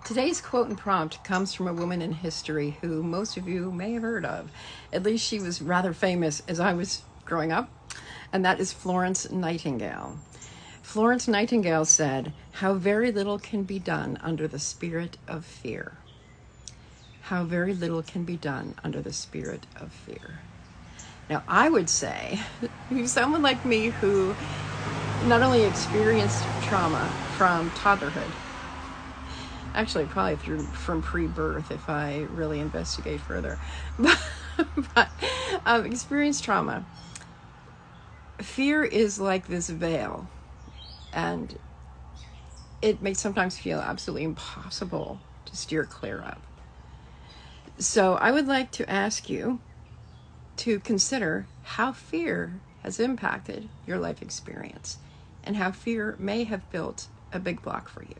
Today's quote and prompt comes from a woman in history who most of you may have heard of. At least she was rather famous as I was growing up, and that is Florence Nightingale. Florence Nightingale said, "How very little can be done under the spirit of fear." How very little can be done under the spirit of fear. Now, I would say, someone like me who not only experienced trauma from toddlerhood, actually probably from pre-birth if I really investigate further, but experienced trauma. Fear is like this veil, and it may sometimes feel absolutely impossible to steer clear of. So I would like to ask you to consider how fear has impacted your life experience and how fear may have built a big block for you.